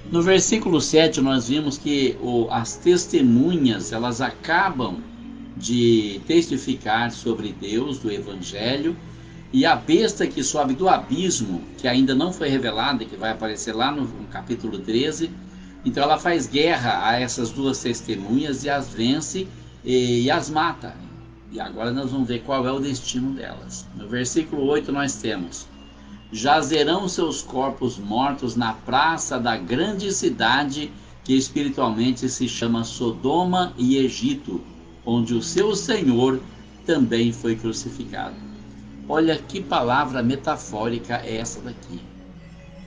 No versículo 7 nós vimos que as testemunhas elas acabam de testificar sobre Deus, do Evangelho, e a besta que sobe do abismo, que ainda não foi revelada, que vai aparecer lá no capítulo 13, então ela faz guerra a essas duas testemunhas e as vence e as mata. E agora nós vamos ver qual é o destino delas. No versículo 8 nós temos: jazerão seus corpos mortos na praça da grande cidade que espiritualmente se chama Sodoma e Egito, onde o seu Senhor também foi crucificado. Olha que palavra metafórica é essa daqui.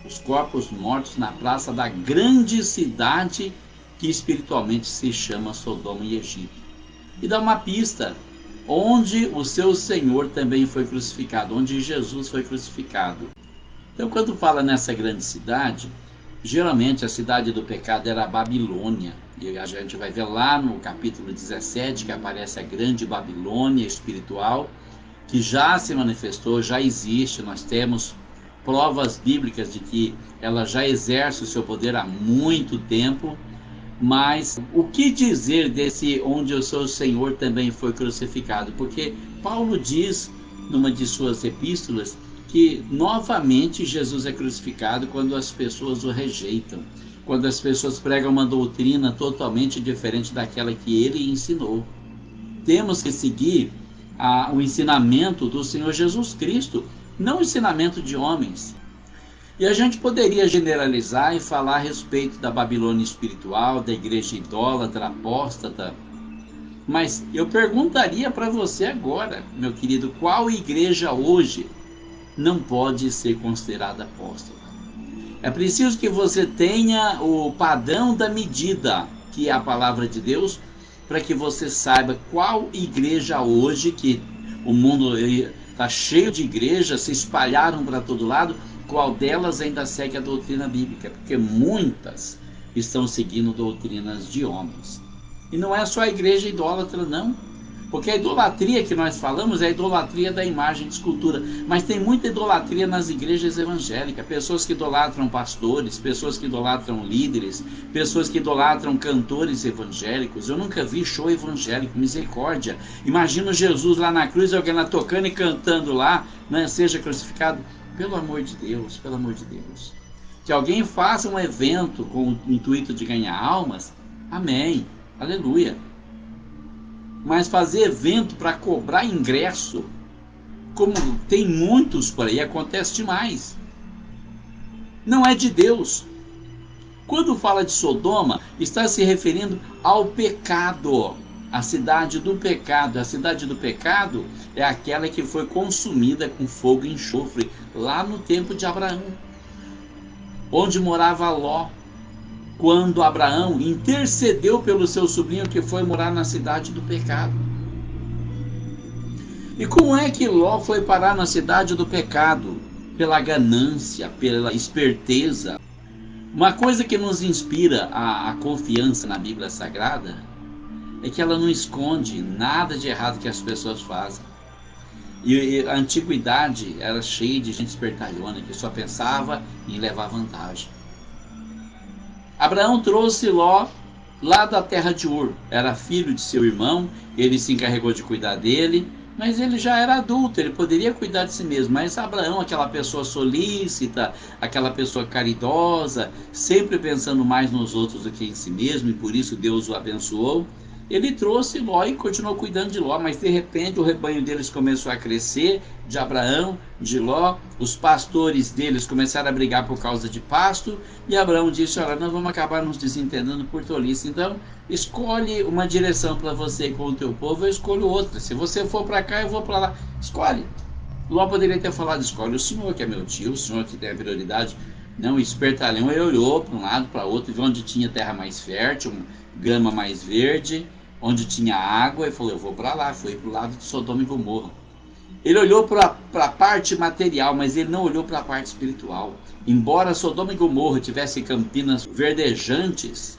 Os corpos mortos na praça da grande cidade que espiritualmente se chama Sodoma e Egito. E dá uma pista: onde o seu Senhor também foi crucificado, onde Jesus foi crucificado. Então, quando fala nessa grande cidade, geralmente a cidade do pecado era a Babilônia. E a gente vai ver lá no capítulo 17 que aparece a grande Babilônia espiritual, que já se manifestou, já existe. Nós temos provas bíblicas de que ela já exerce o seu poder há muito tempo. Mas o que dizer desse onde o seu Senhor também foi crucificado? Porque Paulo diz numa de suas epístolas que novamente Jesus é crucificado quando as pessoas o rejeitam, quando as pessoas pregam uma doutrina totalmente diferente daquela que ele ensinou. Temos que seguir o ensinamento do Senhor Jesus Cristo, não o ensinamento de homens. E a gente poderia generalizar e falar a respeito da Babilônia espiritual, da igreja idólatra, apóstata. Mas eu perguntaria para você agora, meu querido, qual igreja hoje não pode ser considerada apóstata? É preciso que você tenha o padrão da medida, que é a palavra de Deus, para que você saiba qual igreja hoje, que o mundo está cheio de igrejas, se espalharam para todo lado, qual delas ainda segue a doutrina bíblica, porque muitas estão seguindo doutrinas de homens. E não é só a igreja idólatra, não, porque a idolatria que nós falamos é a idolatria da imagem de escultura, mas tem muita idolatria nas igrejas evangélicas, pessoas que idolatram pastores, pessoas que idolatram líderes, pessoas que idolatram cantores evangélicos. Eu nunca vi show evangélico, misericórdia. Imagina Jesus lá na cruz, alguém lá tocando e cantando lá, né, seja crucificado. Pelo amor de Deus, pelo amor de Deus. Que alguém faça um evento com o intuito de ganhar almas, amém, aleluia. Mas fazer evento para cobrar ingresso, como tem muitos por aí, acontece demais. Não é de Deus. Quando fala de Sodoma, está se referindo ao pecado, a cidade do pecado. A cidade do pecado é aquela que foi consumida com fogo e enxofre lá no tempo de Abraão, onde morava Ló, quando Abraão intercedeu pelo seu sobrinho que foi morar na cidade do pecado. E como é que Ló foi parar na cidade do pecado? Pela ganância, pela esperteza. Uma coisa que nos inspira a confiança na Bíblia Sagrada é que ela não esconde nada de errado que as pessoas fazem. E a antiguidade era cheia de gente espertalhona que só pensava em levar vantagem. Abraão trouxe Ló lá da terra de Ur. Era filho de seu irmão, ele se encarregou de cuidar dele, mas ele já era adulto, ele poderia cuidar de si mesmo. Mas Abraão, aquela pessoa solícita, aquela pessoa caridosa, sempre pensando mais nos outros do que em si mesmo, e por isso Deus o abençoou, ele trouxe Ló e continuou cuidando de Ló, mas de repente o rebanho deles começou a crescer, de Abraão, de Ló, os pastores deles começaram a brigar por causa de pasto, e Abraão disse: olha, nós vamos acabar nos desentendendo por tolice, então escolhe uma direção para você com o teu povo, eu escolho outra, se você for para cá eu vou para lá, escolhe. Ló poderia ter falado: escolhe o senhor que é meu tio, o senhor que tem a prioridade. Não, o espertalhão ele olhou para um lado, para outro, viu onde tinha terra mais fértil, grama mais verde, onde tinha água, e falou: eu vou para lá. Foi para o lado de Sodoma e Gomorra. Ele olhou para a parte material, mas ele não olhou para a parte espiritual. Embora Sodoma e Gomorra tivessem campinas verdejantes,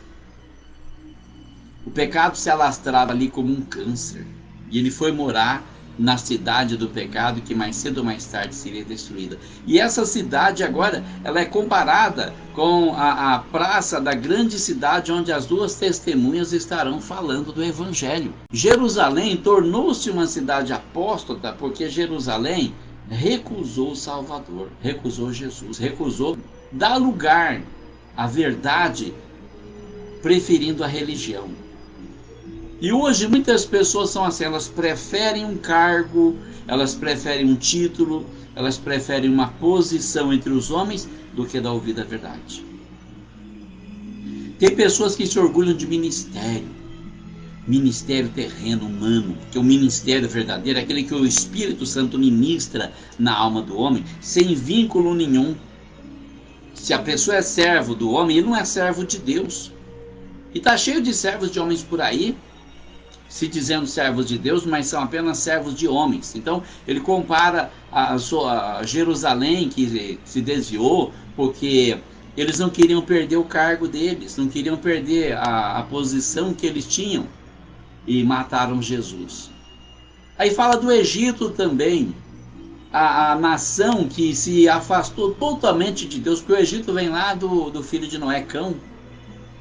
o pecado se alastrava ali como um câncer, e ele foi morar na cidade do pecado, que mais cedo ou mais tarde seria destruída. E essa cidade agora, ela é comparada com a praça da grande cidade, onde as duas testemunhas estarão falando do Evangelho. Jerusalém tornou-se uma cidade apóstata, porque Jerusalém recusou o Salvador, recusou Jesus, recusou dar lugar à verdade, preferindo a religião. E hoje muitas pessoas são assim, elas preferem um cargo, elas preferem um título, elas preferem uma posição entre os homens do que dar ouvido à verdade. Tem pessoas que se orgulham de ministério terreno, humano, que o ministério verdadeiro é aquele que o Espírito Santo ministra na alma do homem, sem vínculo nenhum. Se a pessoa é servo do homem, ele não é servo de Deus. E está cheio de servos de homens por aí, se dizendo servos de Deus, mas são apenas servos de homens. Então ele compara a Jerusalém, que se desviou porque eles não queriam perder o cargo deles, não queriam perder a posição que eles tinham, e mataram Jesus. Aí fala do Egito também, a nação que se afastou totalmente de Deus, porque o Egito vem lá do filho de Noé, Cão.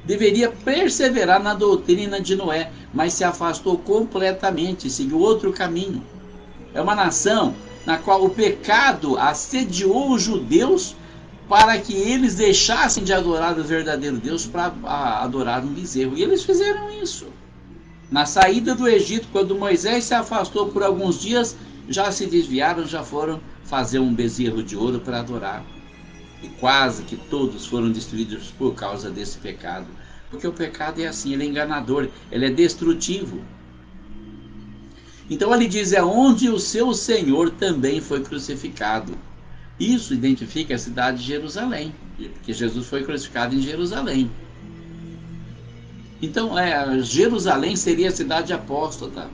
Deveria perseverar na doutrina de Noé, mas se afastou completamente, seguiu outro caminho. É uma nação na qual o pecado assediou os judeus para que eles deixassem de adorar o verdadeiro Deus para adorar um bezerro. E eles fizeram isso. Na saída do Egito, quando Moisés se afastou por alguns dias, já se desviaram, já foram fazer um bezerro de ouro para adorar. E quase que todos foram destruídos por causa desse pecado. Porque o pecado é assim, ele é enganador, ele é destrutivo. Então ele diz, é onde o seu Senhor também foi crucificado. Isso identifica a cidade de Jerusalém, porque Jesus foi crucificado em Jerusalém. Então Jerusalém seria a cidade apóstata.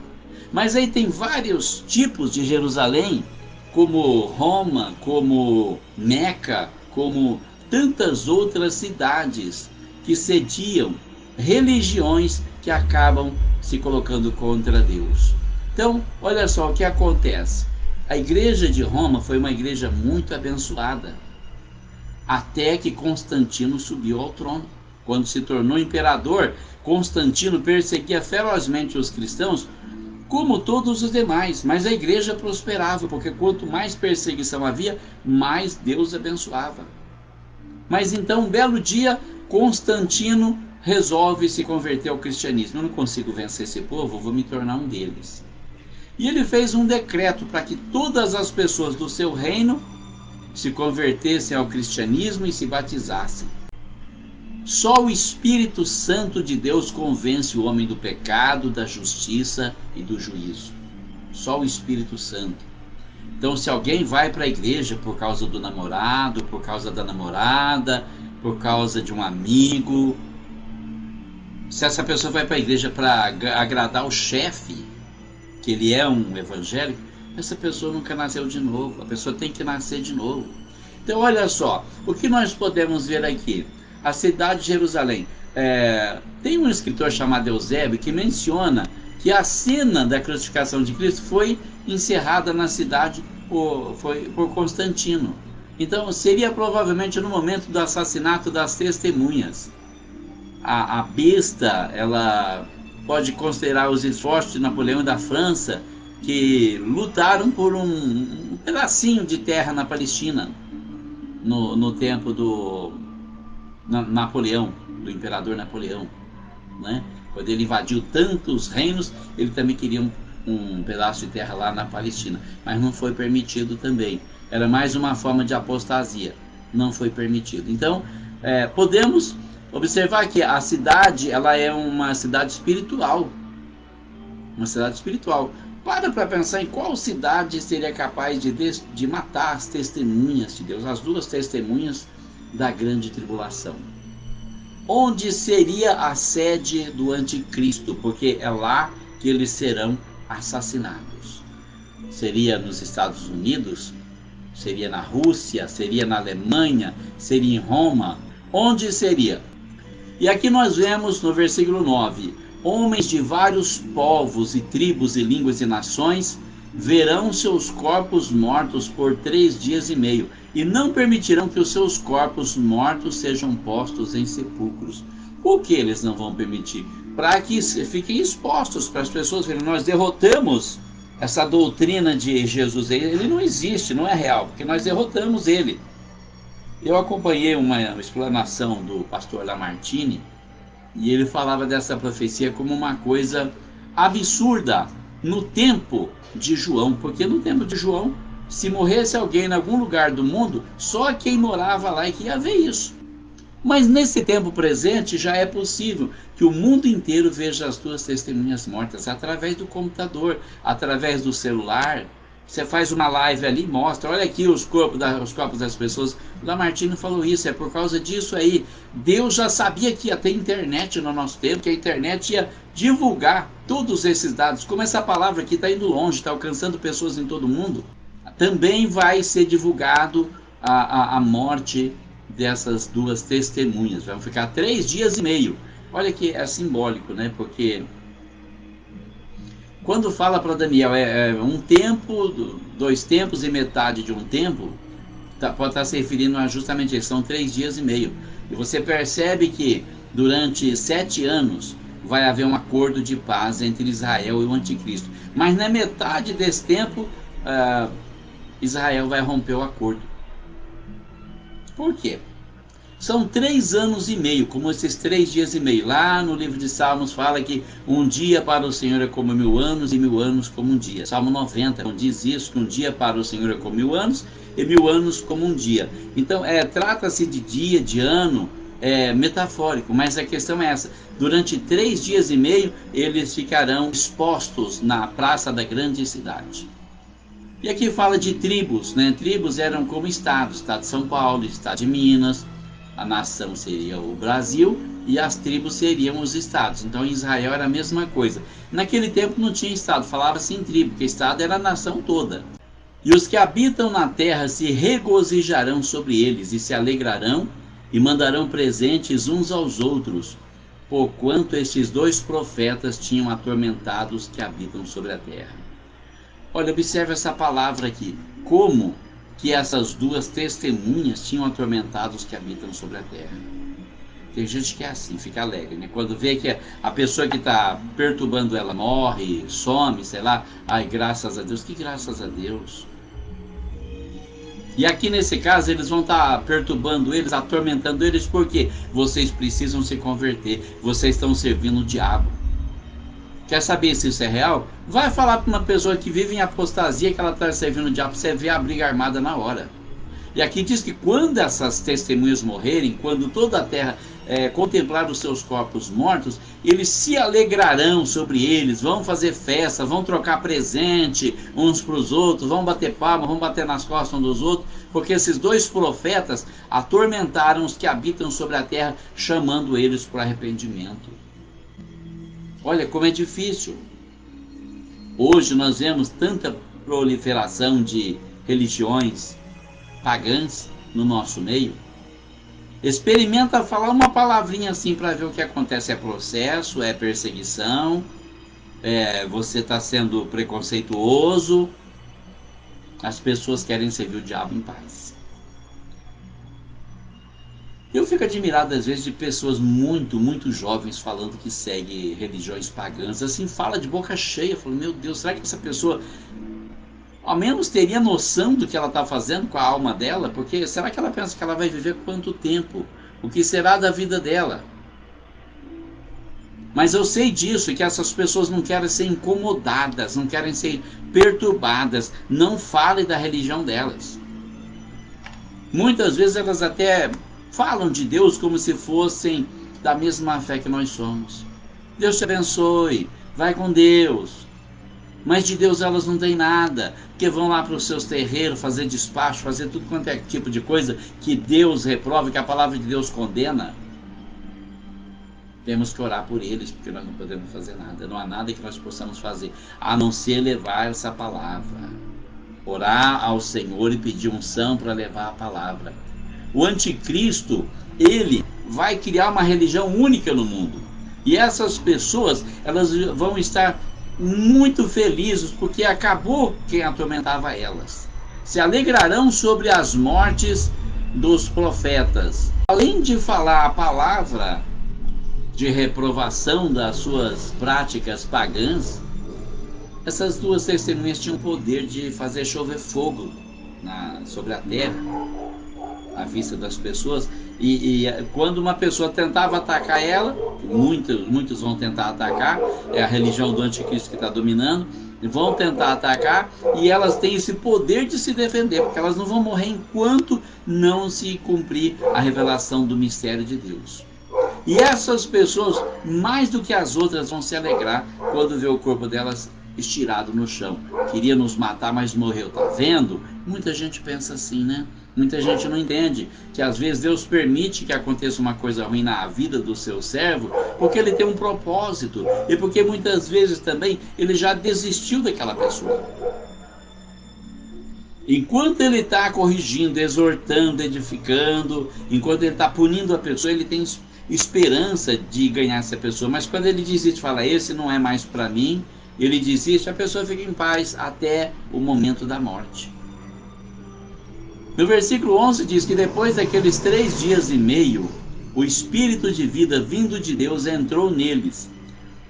Mas aí tem vários tipos de Jerusalém, como Roma, como Meca, como tantas outras cidades que sediam religiões que acabam se colocando contra Deus. Então, olha só o que acontece. A igreja de Roma foi uma igreja muito abençoada, até que Constantino subiu ao trono. Quando se tornou imperador, Constantino perseguia ferozmente os cristãos, como todos os demais, mas a igreja prosperava, porque quanto mais perseguição havia, mais Deus abençoava. Mas então, um belo dia, Constantino resolve se converter ao cristianismo. Eu não consigo vencer esse povo, vou me tornar um deles. E ele fez um decreto para que todas as pessoas do seu reino se convertessem ao cristianismo e se batizassem. Só o Espírito Santo de Deus convence o homem do pecado, da justiça e do juízo. Só o Espírito Santo. Então, se alguém vai para a igreja por causa do namorado, por causa da namorada, por causa de um amigo, se essa pessoa vai para a igreja para agradar o chefe, que ele é um evangélico, essa pessoa nunca nasceu de novo. A pessoa tem que nascer de novo. Então, olha só, o que nós podemos ver aqui? A cidade de Jerusalém. Tem um escritor chamado Eusébio que menciona que a cena da crucificação de Cristo foi encerrada na cidade por Constantino. Então seria provavelmente no momento do assassinato das testemunhas. A besta, ela pode considerar os esforços de Napoleão e da França, que lutaram por um pedacinho de terra na Palestina no tempo do Napoleão, do imperador Napoleão, né? Quando ele invadiu tantos reinos, ele também queria um pedaço de terra lá na Palestina, mas não foi permitido também. Era mais uma forma de apostasia, não foi permitido. Então, podemos observar que a cidade, ela é uma cidade espiritual. Uma cidade espiritual. Para pensar em qual cidade seria capaz de matar as testemunhas de Deus, as duas testemunhas da grande tribulação. Onde seria a sede do anticristo? Porque é lá que eles serão assassinados. Seria nos Estados Unidos? Seria na Rússia? Seria na Alemanha? Seria em Roma? Onde seria? E aqui nós vemos no versículo 9: homens de vários povos e tribos e línguas e nações verão seus corpos mortos por 3 dias e meio, e não permitirão que os seus corpos mortos sejam postos em sepulcros. Por que eles não vão permitir? Para que fiquem expostos, para as pessoas verem, nós derrotamos essa doutrina de Jesus. Ele não existe, não é real, porque nós derrotamos ele. Eu acompanhei uma explanação do pastor Lamartine, e ele falava dessa profecia como uma coisa absurda no tempo de João, porque no tempo de João, se morresse alguém em algum lugar do mundo, só quem morava lá é que ia ver isso. Mas nesse tempo presente já é possível que o mundo inteiro veja as tuas testemunhas mortas através do computador, através do celular. Você faz uma live ali, mostra, olha aqui os corpos das pessoas. O Lamartine falou isso, é por causa disso aí. Deus já sabia que ia ter internet no nosso tempo, que a internet ia divulgar todos esses dados. Como essa palavra aqui está indo longe, está alcançando pessoas em todo o mundo, também vai ser divulgado a morte dessas duas testemunhas. Vão ficar 3 dias e meio. Olha que é simbólico, né? Porque quando fala para Daniel um tempo, 2 tempos e metade de um tempo, pode estar se referindo a justamente isso, são 3 dias e meio. E você percebe que durante 7 anos vai haver um acordo de paz entre Israel e o anticristo. Mas na metade desse tempo, Israel vai romper o acordo. Por quê? São 3 anos e meio, como esses 3 dias e meio. Lá no livro de Salmos fala que um dia para o Senhor é como 1000 anos e 1000 anos como um dia. Salmo 90 diz isso, que um dia para o Senhor é como 1000 anos e 1000 anos como um dia. Então trata-se de dia, de ano, metafórico, mas a questão é essa. Durante 3 dias e meio eles ficarão expostos na praça da grande cidade. E aqui fala de tribos, né? Tribos eram como estados, estado de São Paulo, estado de Minas. A nação seria o Brasil e as tribos seriam os estados. Então em Israel era a mesma coisa. Naquele tempo não tinha estado, falava-se em tribo, porque estado era a nação toda. E os que habitam na terra se regozijarão sobre eles e se alegrarão e mandarão presentes uns aos outros, porquanto estes 2 profetas tinham atormentado os que habitam sobre a terra. Olha, observe essa palavra aqui. Como que essas 2 testemunhas tinham atormentado os que habitam sobre a terra. Tem gente que é assim, fica alegre, né? Quando vê que a pessoa que está perturbando ela morre, some, sei lá, ai, graças a Deus. Que graças a Deus? E aqui nesse caso eles vão estar perturbando eles, atormentando eles, porque vocês precisam se converter, vocês estão servindo o diabo. Quer saber se isso é real? Vai falar para uma pessoa que vive em apostasia que ela está servindo o diabo, você vê a briga armada na hora. E aqui diz que quando essas testemunhas morrerem, quando toda a terra contemplar os seus corpos mortos, eles se alegrarão sobre eles, vão fazer festa, vão trocar presente uns para os outros, vão bater palma, vão bater nas costas uns dos outros, porque esses 2 profetas atormentaram os que habitam sobre a terra, chamando eles para arrependimento. Olha como é difícil. Hoje nós vemos tanta proliferação de religiões pagãs no nosso meio. Experimenta falar uma palavrinha assim para ver o que acontece. É processo, é perseguição, você está sendo preconceituoso. As pessoas querem servir o diabo em paz. Eu fico admirado às vezes de pessoas muito jovens falando que segue religiões pagãs, assim, fala de boca cheia. Eu falo, meu Deus, será que essa pessoa ao menos teria noção do que ela está fazendo com a alma dela? Porque será que ela pensa que ela vai viver quanto tempo? O que será da vida dela? Mas eu sei disso, que essas pessoas não querem ser incomodadas, não querem ser perturbadas. Não fale da religião delas. Muitas vezes elas até falam de Deus como se fossem da mesma fé que nós somos. Deus te abençoe, vai com Deus. Mas de Deus elas não têm nada, porque vão lá para os seus terreiros fazer despacho, fazer tudo quanto é tipo de coisa que Deus reprova, que a palavra de Deus condena. Temos que orar por eles, porque nós não podemos fazer nada. Não há nada que nós possamos fazer, a não ser levar essa palavra. Orar ao Senhor e pedir unção para levar a palavra. O anticristo, ele vai criar uma religião única no mundo. E essas pessoas, elas vão estar muito felizes, porque acabou quem atormentava elas. Se alegrarão sobre as mortes dos profetas. Além de falar a palavra de reprovação das suas práticas pagãs, essas duas testemunhas tinham o poder de fazer chover fogo sobre a terra, à vista das pessoas. E quando uma pessoa tentava atacar ela, muitos vão tentar atacar, é a religião do anticristo que está dominando, vão tentar atacar, e elas têm esse poder de se defender, porque elas não vão morrer enquanto não se cumprir a revelação do mistério de Deus. E essas pessoas, mais do que as outras, vão se alegrar quando vê o corpo delas estirado no chão. Queria nos matar, mas morreu. Tá vendo? Muita gente pensa assim, né? Muita gente não entende que às vezes Deus permite que aconteça uma coisa ruim na vida do seu servo, porque ele tem um propósito, e porque muitas vezes também ele já desistiu daquela pessoa. Enquanto ele está corrigindo, exortando, edificando, enquanto ele está punindo a pessoa, ele tem esperança de ganhar essa pessoa. Mas quando ele desiste, fala, esse não é mais para mim, ele desiste, a pessoa fica em paz até o momento da morte. No versículo 11 diz que depois daqueles 3 dias e meio, o Espírito de vida vindo de Deus entrou neles,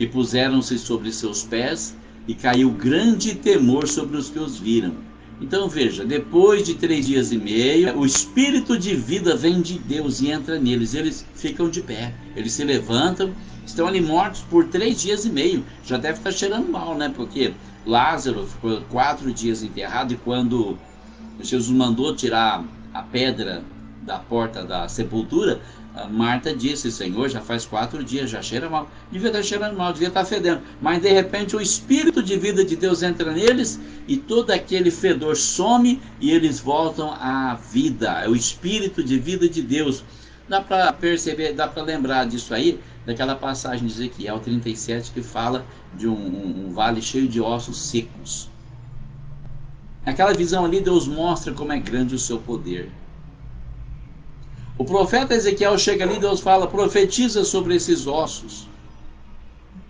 e puseram-se sobre seus pés, e caiu grande temor sobre os que os viram. Então veja, depois de 3 dias e meio, o Espírito de vida vem de Deus e entra neles. Eles ficam de pé, eles se levantam, estão ali mortos por 3 dias e meio. Já deve estar cheirando mal, né? Porque Lázaro ficou 4 dias enterrado, e quando Jesus mandou tirar a pedra da porta da sepultura, Marta disse, Senhor, já faz 4 dias, já cheira mal. Devia estar cheirando mal, devia estar fedendo. Mas de repente o Espírito de vida de Deus entra neles, e todo aquele fedor some, e eles voltam à vida. É o Espírito de vida de Deus. Dá para perceber, dá para lembrar disso aí, daquela passagem de Ezequiel 37, que fala de um vale cheio de ossos secos. Naquela visão ali, Deus mostra como é grande o seu poder. O profeta Ezequiel chega ali, Deus fala, profetiza sobre esses ossos.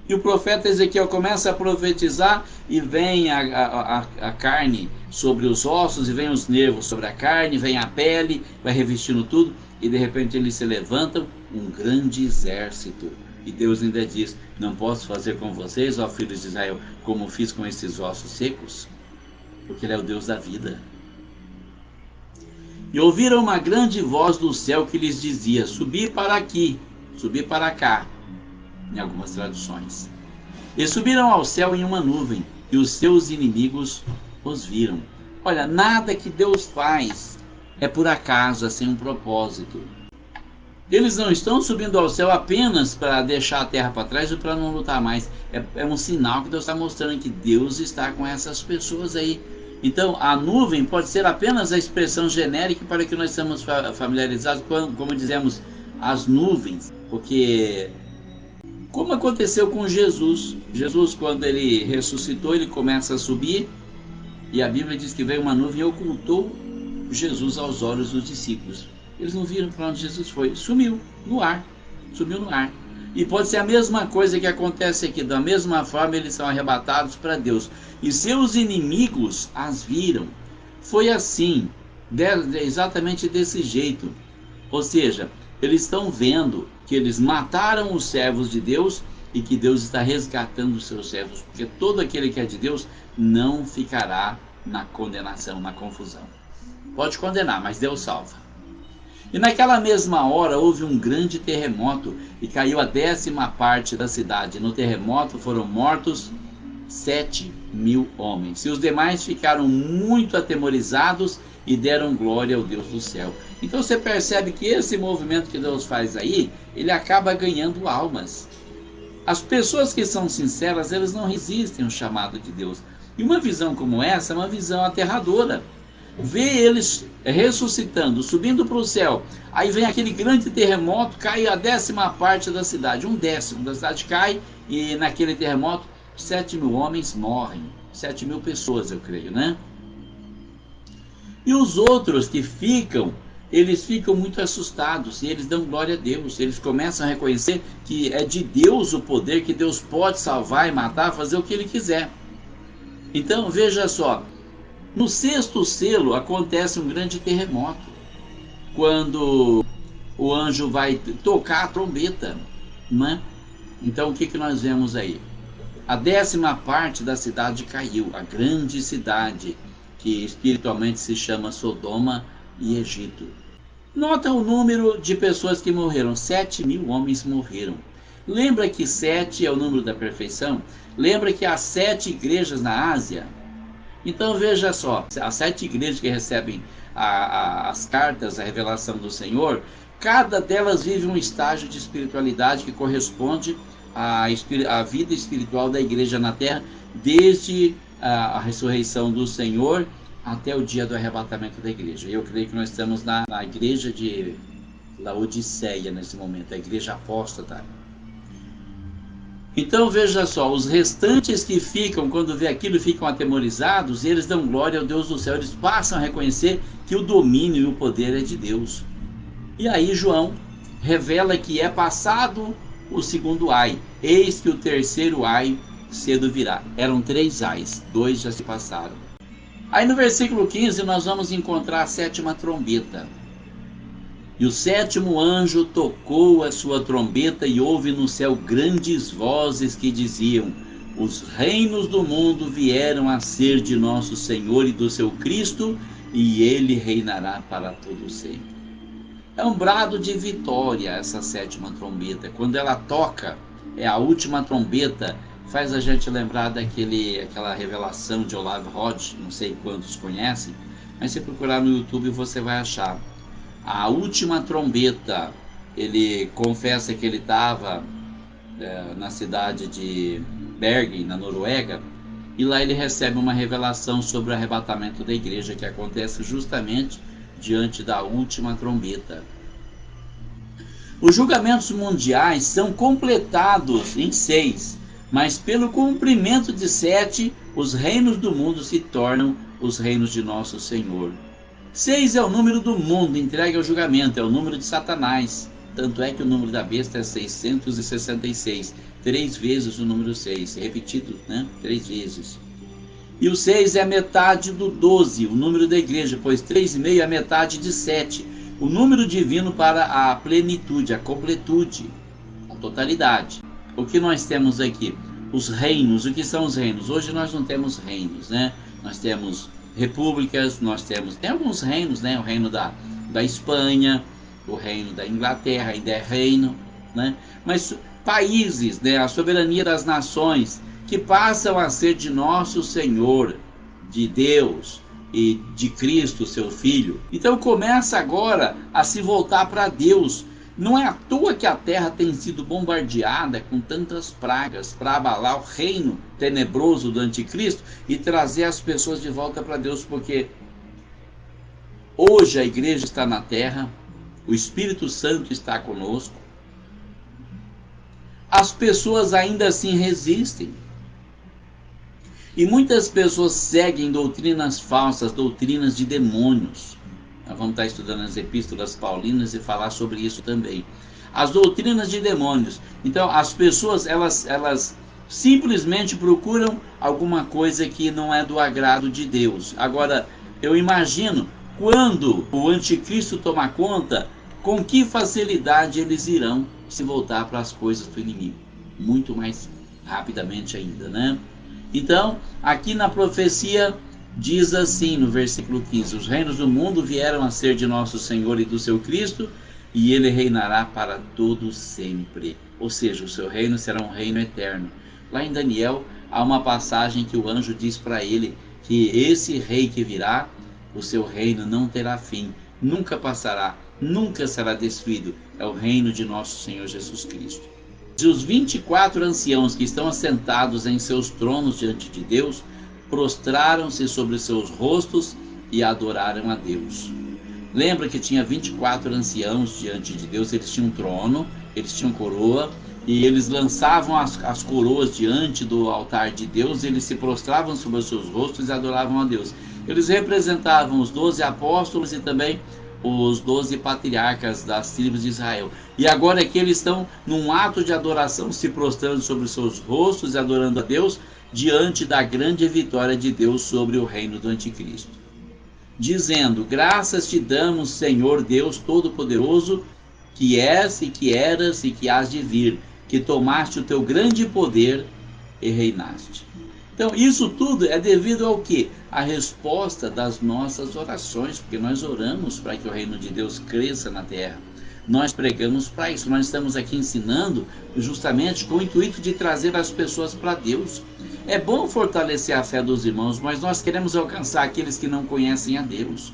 E o profeta Ezequiel começa a profetizar, e vem a carne sobre os ossos, e vem os nervos sobre a carne, vem a pele, vai revestindo tudo, e de repente eles se levantam, um grande exército. E Deus ainda diz, não posso fazer com vocês, ó filhos de Israel, como fiz com esses ossos secos, porque Ele é o Deus da vida. E ouviram uma grande voz do céu que lhes dizia, subi para aqui, subi para cá, em algumas traduções. E subiram ao céu em uma nuvem, e os seus inimigos os viram. Olha, nada que Deus faz é por acaso, é sem um propósito. Eles não estão subindo ao céu apenas para deixar a terra para trás ou para não lutar mais. É um sinal que Deus está mostrando que Deus está com essas pessoas aí. Então, a nuvem pode ser apenas a expressão genérica para que nós estamos familiarizados, como dizemos, as nuvens. Porque, como aconteceu com Jesus, quando ele ressuscitou, ele começa a subir, e a Bíblia diz que veio uma nuvem e ocultou Jesus aos olhos dos discípulos. Eles não viram para onde Jesus foi, sumiu no ar. E pode ser a mesma coisa que acontece aqui, da mesma forma eles são arrebatados para Deus. E seus inimigos as viram. Foi assim, exatamente desse jeito. Ou seja, eles estão vendo que eles mataram os servos de Deus, e que Deus está resgatando os seus servos. Porque todo aquele que é de Deus não ficará na condenação, na confusão. Pode condenar, mas Deus salva. E naquela mesma hora houve um grande terremoto, e caiu a 10ª parte da cidade. No terremoto foram mortos 7.000 homens. E os demais ficaram muito atemorizados e deram glória ao Deus do céu. Então você percebe que esse movimento que Deus faz aí, ele acaba ganhando almas. As pessoas que são sinceras, elas não resistem ao chamado de Deus. E uma visão como essa é uma visão aterradora. Ver eles ressuscitando, subindo para o céu, aí vem aquele grande terremoto, cai a 10ª parte da cidade, 1/10 da cidade cai, e naquele terremoto 7.000 homens morrem, 7.000 pessoas, eu creio, né? E os outros que ficam eles ficam muito assustados e eles dão glória a Deus. Eles começam a reconhecer que é de Deus o poder, que Deus pode salvar e matar, fazer o que Ele quiser. Então, veja só, no sexto selo acontece um grande terremoto, quando o anjo vai tocar a trombeta, não é? Então, o que nós vemos aí? A 10ª parte da cidade caiu, a grande cidade, que espiritualmente se chama Sodoma e Egito. Nota o número de pessoas que morreram, 7.000 homens morreram. Lembra que 7 é o número da perfeição? Lembra que há 7 igrejas na Ásia? Então veja só, as 7 igrejas que recebem as cartas, a revelação do Senhor, cada delas vive um estágio de espiritualidade que corresponde à vida espiritual da igreja na terra, desde a ressurreição do Senhor até o dia do arrebatamento da igreja. Eu creio que nós estamos na igreja de Laodiceia nesse momento, a igreja apóstata. Então veja só, os restantes que ficam, quando vê aquilo, ficam atemorizados, e eles dão glória ao Deus do céu, eles passam a reconhecer que o domínio e o poder é de Deus. E aí João revela que é passado o segundo ai, eis que o terceiro ai cedo virá. Eram 3 ais, 2 já se passaram. Aí no versículo 15 nós vamos encontrar a 7ª trombeta. E o 7º anjo tocou a sua trombeta, e houve no céu grandes vozes que diziam: os reinos do mundo vieram a ser de nosso Senhor e do seu Cristo, e ele reinará para todo sempre. É um brado de vitória essa 7ª trombeta. Quando ela toca, é a última trombeta, faz a gente lembrar aquela revelação de Olav Rod, não sei quantos conhecem, mas se procurar no YouTube você vai achar. A última trombeta, ele confessa que ele estava na cidade de Bergen, na Noruega, e lá ele recebe uma revelação sobre o arrebatamento da igreja, que acontece justamente diante da última trombeta. Os julgamentos mundiais são completados em 6, mas pelo cumprimento de 7, os reinos do mundo se tornam os reinos de nosso Senhor. 6 é o número do mundo entregue ao julgamento, é o número de Satanás. Tanto é que o número da besta é 666, 3 vezes o número 6, repetido, né? 3 vezes. E o 6 é a metade do 12, o número da igreja, pois 3,5 é a metade de 7, o número divino para a plenitude, a completude, a totalidade. O que nós temos aqui? Os reinos. O que são os reinos? Hoje nós não temos reinos, né? Nós temos repúblicas, tem alguns reinos, né? O reino da Espanha, o reino da Inglaterra ainda é reino, né? Mas países, né? A soberania das nações, que passam a ser de nosso Senhor, de Deus e de Cristo, seu Filho. Então começa agora a se voltar para Deus. Não é à toa que a terra tem sido bombardeada com tantas pragas para abalar o reino tenebroso do anticristo e trazer as pessoas de volta para Deus, porque hoje a igreja está na terra, o Espírito Santo está conosco, as pessoas ainda assim resistem. E muitas pessoas seguem doutrinas falsas, doutrinas de demônios. Nós vamos estar estudando as epístolas paulinas e falar sobre isso também. As doutrinas de demônios. Então, as pessoas, elas simplesmente procuram alguma coisa que não é do agrado de Deus. Agora, eu imagino, quando o anticristo tomar conta, com que facilidade eles irão se voltar para as coisas do inimigo. Muito mais rapidamente ainda, né? Então, aqui na profecia diz assim no versículo 15: os reinos do mundo vieram a ser de nosso Senhor e do seu Cristo, e ele reinará para todo sempre. Ou seja, o seu reino será um reino eterno. Lá em Daniel há uma passagem que o anjo diz para ele que esse rei que virá, o seu reino não terá fim, nunca passará, nunca será destruído. É o reino de nosso Senhor Jesus Cristo. E os 24 anciãos que estão assentados em seus tronos diante de Deus prostraram-se sobre seus rostos e adoraram a Deus. Lembra que tinha 24 anciãos diante de Deus, eles tinham um trono, eles tinham coroa, e eles lançavam as coroas diante do altar de Deus, eles se prostravam sobre os seus rostos e adoravam a Deus. Eles representavam os 12 apóstolos e também os 12 patriarcas das tribos de Israel. E agora aqui eles estão num ato de adoração, se prostrando sobre os seus rostos e adorando a Deus, diante da grande vitória de Deus sobre o reino do anticristo. Dizendo: graças te damos, Senhor Deus Todo-Poderoso, que és e que eras e que hás de vir, que tomaste o teu grande poder e reinaste. Então, isso tudo é devido ao quê? A resposta das nossas orações, porque nós oramos para que o reino de Deus cresça na terra. Nós pregamos para isso, nós estamos aqui ensinando justamente com o intuito de trazer as pessoas para Deus. É bom fortalecer a fé dos irmãos, mas nós queremos alcançar aqueles que não conhecem a Deus.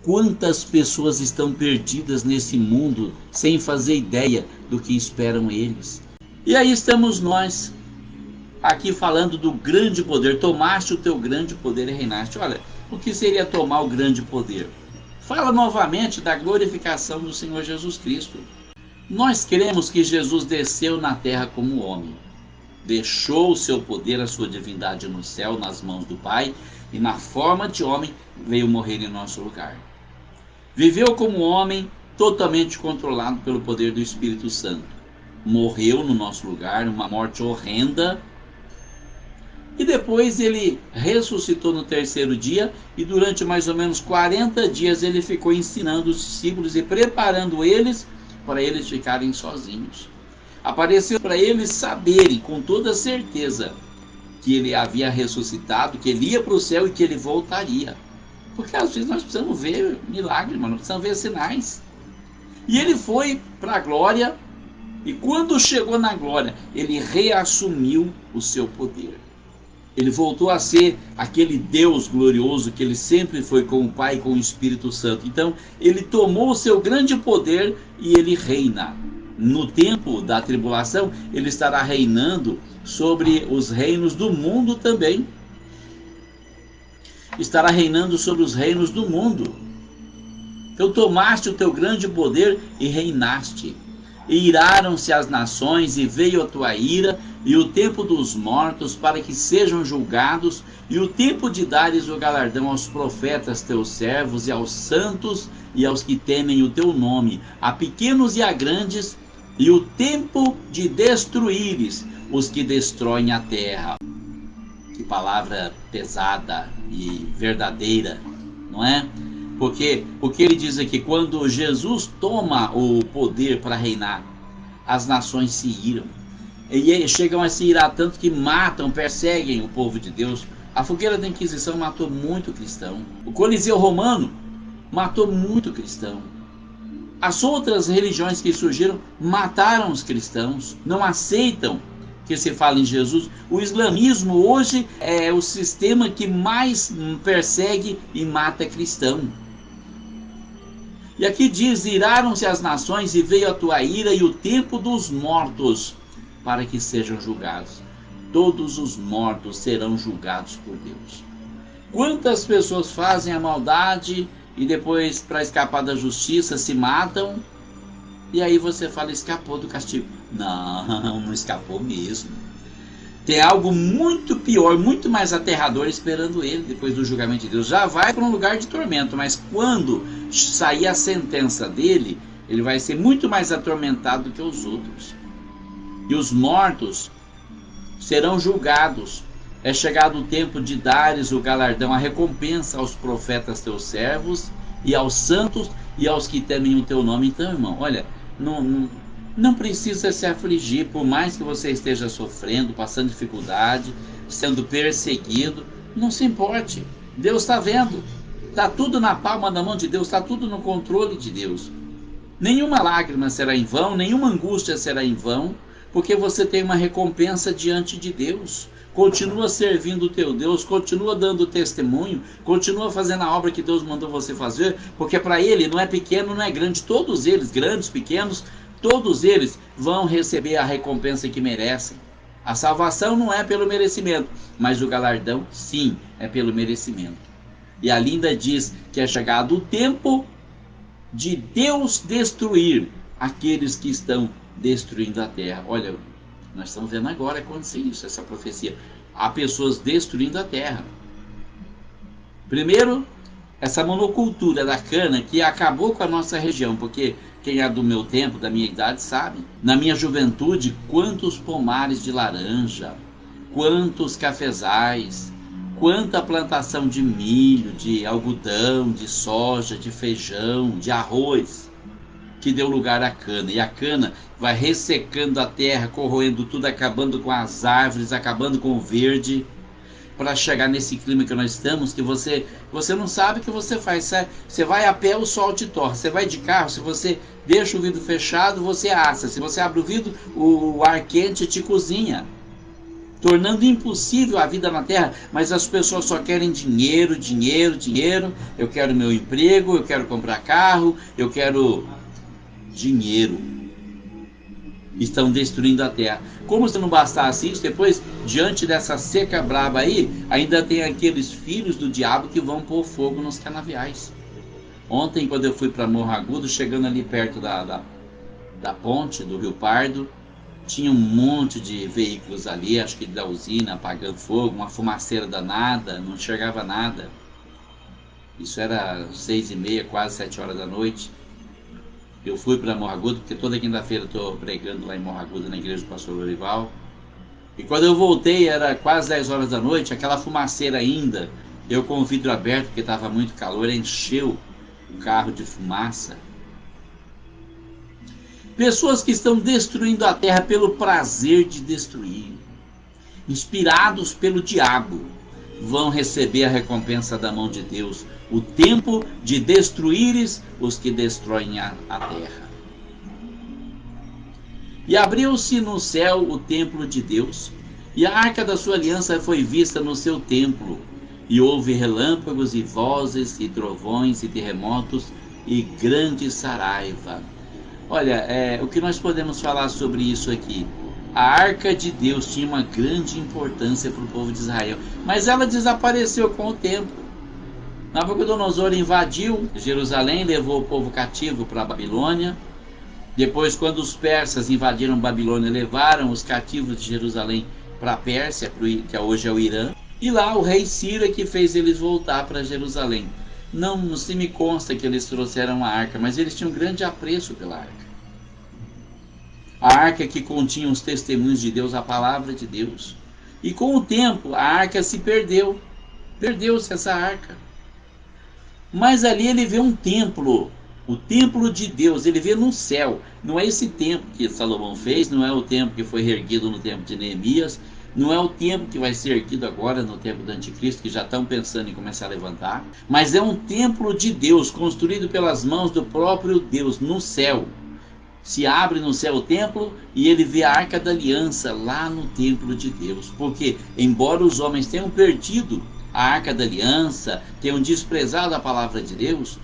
Quantas pessoas estão perdidas nesse mundo sem fazer ideia do que esperam eles? E aí estamos nós, aqui falando do grande poder. Tomaste o teu grande poder e reinaste. Olha, o que seria tomar o grande poder? Fala novamente da glorificação do Senhor Jesus Cristo. Nós cremos que Jesus desceu na terra como homem. Deixou o seu poder, a sua divindade no céu, nas mãos do Pai, e na forma de homem veio morrer em nosso lugar. Viveu como homem, totalmente controlado pelo poder do Espírito Santo. Morreu no nosso lugar, uma morte horrenda. E depois ele ressuscitou no terceiro dia, e durante mais ou menos 40 dias ele ficou ensinando os discípulos e preparando eles para eles ficarem sozinhos. Apareceu para eles saberem com toda certeza que ele havia ressuscitado, que ele ia para o céu e que ele voltaria. Porque às vezes nós precisamos ver milagres, nós precisamos ver sinais. E ele foi para a glória, e quando chegou na glória, ele reassumiu o seu poder. Ele voltou a ser aquele Deus glorioso que ele sempre foi com o Pai e com o Espírito Santo. Então, ele tomou o seu grande poder e ele reina. No tempo da tribulação, ele estará reinando sobre os reinos do mundo também. Estará reinando sobre os reinos do mundo. Então, tomaste o teu grande poder e reinaste. E iraram-se as nações, e veio a tua ira, e o tempo dos mortos, para que sejam julgados, e o tempo de dares o galardão aos profetas teus servos, e aos santos, e aos que temem o teu nome, a pequenos e a grandes, e o tempo de destruíres os que destroem a terra. Que palavra pesada e verdadeira, não é? Porque ele diz aqui, quando Jesus toma o poder para reinar, as nações se iram. E chegam a se irar tanto que matam, perseguem o povo de Deus. A fogueira da Inquisição matou muito cristão. O Coliseu Romano matou muito cristão. As outras religiões que surgiram mataram os cristãos. Não aceitam que se fala em Jesus. O islamismo hoje é o sistema que mais persegue e mata cristão. E aqui diz: iraram-se as nações e veio a tua ira e o tempo dos mortos, para que sejam julgados. Todos os mortos serão julgados por Deus. Quantas pessoas fazem a maldade e depois, para escapar da justiça, se matam? E aí você fala, escapou do castigo. Não, não escapou mesmo. Tem algo muito pior, muito mais aterrador esperando ele depois do julgamento de Deus. Já vai para um lugar de tormento, mas quando sair a sentença dele, ele vai ser muito mais atormentado do que os outros. E os mortos serão julgados. É chegado o tempo de dares o galardão, a recompensa aos profetas teus servos, e aos santos, e aos que temem o teu nome. Então, irmão, olha, não precisa se afligir, por mais que você esteja sofrendo, passando dificuldade, sendo perseguido, não se importe. Deus está vendo. Está tudo na palma da mão de Deus, está tudo no controle de Deus. Nenhuma lágrima será em vão, nenhuma angústia será em vão, porque você tem uma recompensa diante de Deus. Continua servindo o teu Deus, continua dando testemunho, continua fazendo a obra que Deus mandou você fazer, porque para Ele não é pequeno, não é grande. Todos eles, grandes, pequenos, todos eles vão receber a recompensa que merecem. A salvação não é pelo merecimento, mas o galardão, sim, é pelo merecimento. E a Linda diz que é chegado o tempo de Deus destruir aqueles que estão destruindo a terra. Olha, nós estamos vendo agora acontecer isso, essa profecia. Há pessoas destruindo a terra. Primeiro, essa monocultura da cana que acabou com a nossa região, porque quem é do meu tempo, da minha idade, sabe. Na minha juventude, quantos pomares de laranja, quantos cafezais, quanta plantação de milho, de algodão, de soja, de feijão, de arroz, que deu lugar à cana. E a cana vai ressecando a terra, corroendo tudo, acabando com as árvores, acabando com o verde, para chegar nesse clima que nós estamos, que você não sabe o que você faz. Você vai a pé, o sol te torra. Você vai de carro, se você deixa o vidro fechado, você assa. Se você abre o vidro, o ar quente te cozinha, tornando impossível a vida na terra. Mas as pessoas só querem dinheiro, dinheiro, dinheiro. Eu quero meu emprego, eu quero comprar carro, eu quero dinheiro. Estão destruindo a terra. Como se não bastasse isso, depois, diante dessa seca braba aí, ainda tem aqueles filhos do diabo que vão pôr fogo nos canaviais. Ontem, quando eu fui para Morro Agudo, chegando ali perto da ponte do Rio Pardo, tinha um monte de veículos ali, acho que da usina, apagando fogo, uma fumaceira danada, não enxergava nada. Isso era 6h30, quase 7 horas da noite. Eu fui para Morro Agudo, porque toda quinta-feira eu estou pregando lá em Morro Agudo, na igreja do pastor Lorival. E quando eu voltei, era quase 10 horas da noite, aquela fumaceira ainda. Eu com o vidro aberto, porque estava muito calor, encheu o carro de fumaça. Pessoas que estão destruindo a terra pelo prazer de destruir, inspirados pelo diabo, vão receber a recompensa da mão de Deus, o tempo de destruíres os que destroem a terra. E abriu-se no céu o templo de Deus, e a arca da sua aliança foi vista no seu templo, e houve relâmpagos e vozes e trovões e terremotos e grande saraiva. Olha, o que nós podemos falar sobre isso aqui? A arca de Deus tinha uma grande importância para o povo de Israel, mas ela desapareceu com o tempo. Nabucodonosor invadiu Jerusalém, levou o povo cativo para a Babilônia. Depois, quando os persas invadiram Babilônia, levaram os cativos de Jerusalém para a Pérsia, que hoje é o Irã. E lá o rei Ciro é que fez eles voltar para Jerusalém. Não se me consta que eles trouxeram a arca, mas eles tinham um grande apreço pela arca. A arca que continha os testemunhos de Deus, a palavra de Deus. E com o tempo, a arca se perdeu. Perdeu-se essa arca. Mas ali ele vê um templo, o templo de Deus, ele vê no céu. Não é esse templo que Salomão fez, não é o templo que foi erguido no templo de Neemias, não é o templo que vai ser erguido agora no templo do Anticristo, que já estão pensando em começar a levantar. Mas é um templo de Deus, construído pelas mãos do próprio Deus, no céu. Se abre no céu o templo e ele vê a arca da aliança lá no templo de Deus. Porque, embora os homens tenham perdido a arca da aliança, tenham desprezado a palavra de Deus,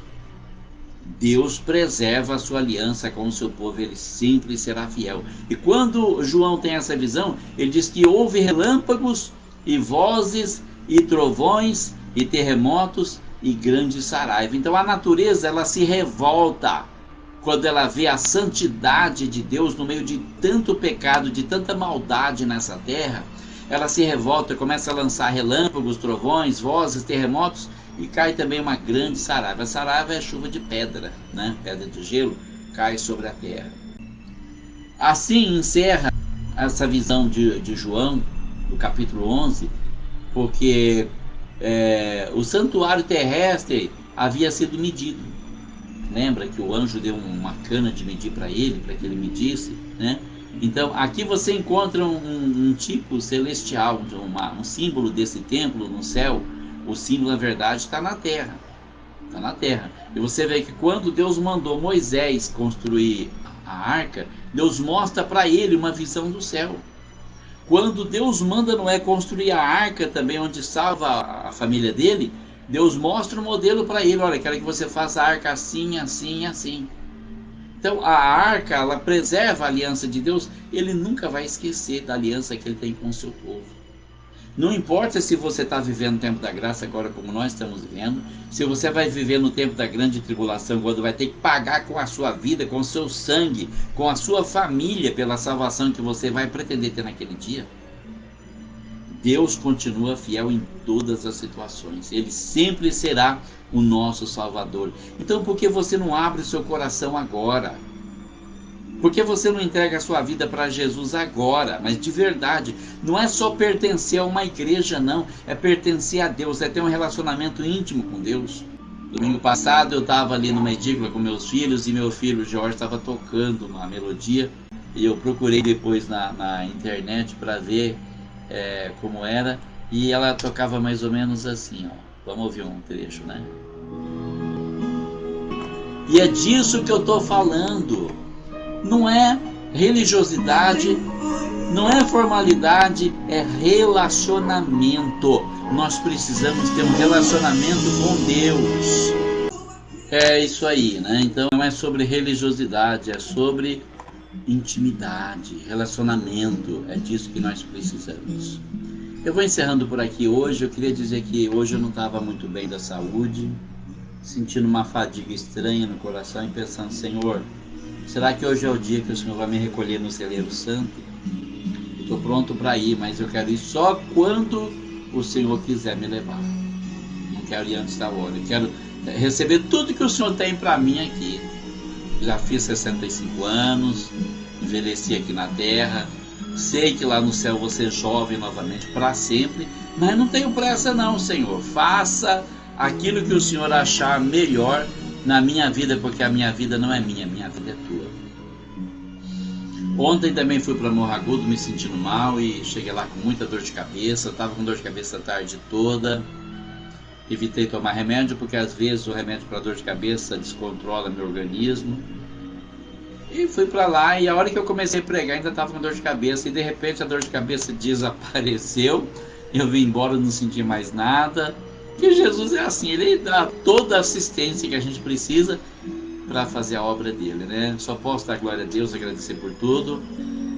Deus preserva a sua aliança com o seu povo, ele sempre será fiel. E quando João tem essa visão, ele diz que houve relâmpagos e vozes e trovões e terremotos e grande saraiva. Então a natureza, ela se revolta quando ela vê a santidade de Deus no meio de tanto pecado, de tanta maldade nessa terra. Ela se revolta, começa a lançar relâmpagos, trovões, vozes, terremotos, e cai também uma grande saraiva. A saraiva é chuva de pedra, né? Pedra de gelo cai sobre a terra. Assim encerra essa visão de João, no capítulo 11, porque o santuário terrestre havia sido medido. Lembra que o anjo deu uma cana de medir para ele, para que ele medisse, né? Então aqui você encontra um tipo celestial, um símbolo desse templo no céu. O símbolo, na verdade, está na terra. Está na terra. E você vê que quando Deus mandou Moisés construir a arca, Deus mostra para ele uma visão do céu. Quando Deus manda Noé construir a arca também, onde salva a família dele, Deus mostra um modelo para ele. Olha, quero que você faça a arca assim, assim, assim. Então a arca, ela preserva a aliança de Deus. Ele nunca vai esquecer da aliança que ele tem com o seu povo. Não importa se você está vivendo o tempo da graça agora como nós estamos vivendo, se você vai viver no tempo da grande tribulação, quando vai ter que pagar com a sua vida, com o seu sangue, com a sua família pela salvação que você vai pretender ter naquele dia. Deus continua fiel em todas as situações. Ele sempre será o nosso Salvador. Então, por que você não abre o seu coração agora? Por que você não entrega a sua vida para Jesus agora? Mas de verdade, não é só pertencer a uma igreja, não. É pertencer a Deus, é ter um relacionamento íntimo com Deus. Domingo passado eu estava ali numa edícula com meus filhos e meu filho Jorge estava tocando uma melodia. E eu procurei depois na internet para ver como era. E ela tocava mais ou menos assim, ó. Vamos ouvir um trecho, né? E é disso que eu estou falando. Não é religiosidade, não é formalidade, é relacionamento. Nós precisamos ter um relacionamento com Deus. É isso aí, né? Então não é sobre religiosidade, é sobre intimidade, relacionamento. É disso que nós precisamos. Eu vou encerrando por aqui hoje. Eu queria dizer que hoje eu não estava muito bem da saúde, sentindo uma fadiga estranha no coração e pensando, Senhor, será que hoje é o dia que o Senhor vai me recolher no celeiro santo? Estou pronto para ir, mas eu quero ir só quando o Senhor quiser me levar. Não quero ir antes da hora. Eu quero receber tudo que o Senhor tem para mim aqui. Já fiz 65 anos, envelheci aqui na terra. Sei que lá no céu vou ser jovem novamente para sempre, mas não tenho pressa não, Senhor. Faça aquilo que o Senhor achar melhor na minha vida, porque a minha vida não é minha vida é tua. Ontem também fui para Morro Agudo me sentindo mal e cheguei lá com muita dor de cabeça. Estava com dor de cabeça a tarde toda. Evitei tomar remédio porque às vezes o remédio para dor de cabeça descontrola meu organismo. E fui para lá e a hora que eu comecei a pregar ainda estava com dor de cabeça e de repente a dor de cabeça desapareceu. Eu vim embora, não senti mais nada. Porque Jesus é assim, Ele dá toda a assistência que a gente precisa para fazer a obra dele, né? Só posso dar glória a Deus, agradecer por tudo.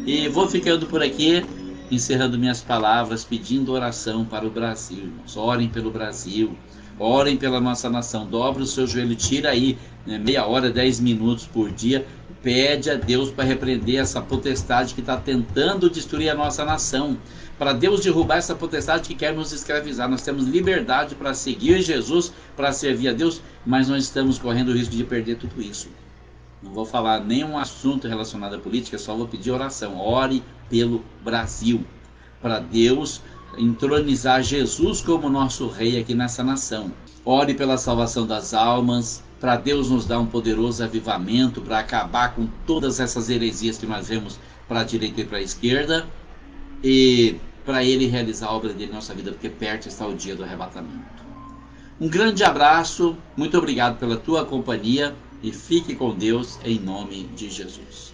E vou ficando por aqui, encerrando minhas palavras, pedindo oração para o Brasil, irmãos. Orem pelo Brasil, orem pela nossa nação. Dobre o seu joelho, tira aí, né, meia hora, 10 minutos por dia. Pede a Deus para repreender essa potestade que está tentando destruir a nossa nação. Para Deus derrubar essa potestade que quer nos escravizar. Nós temos liberdade para seguir Jesus, para servir a Deus, mas nós estamos correndo o risco de perder tudo isso. Não vou falar nenhum assunto relacionado à política, só vou pedir oração. Ore pelo Brasil, para Deus entronizar Jesus como nosso rei aqui nessa nação. Ore pela salvação das almas, para Deus nos dar um poderoso avivamento, para acabar com todas essas heresias que nós vemos para a direita e para a esquerda, e para Ele realizar a obra dele em nossa vida, porque perto está o dia do arrebatamento. Um grande abraço, muito obrigado pela tua companhia, e fique com Deus em nome de Jesus.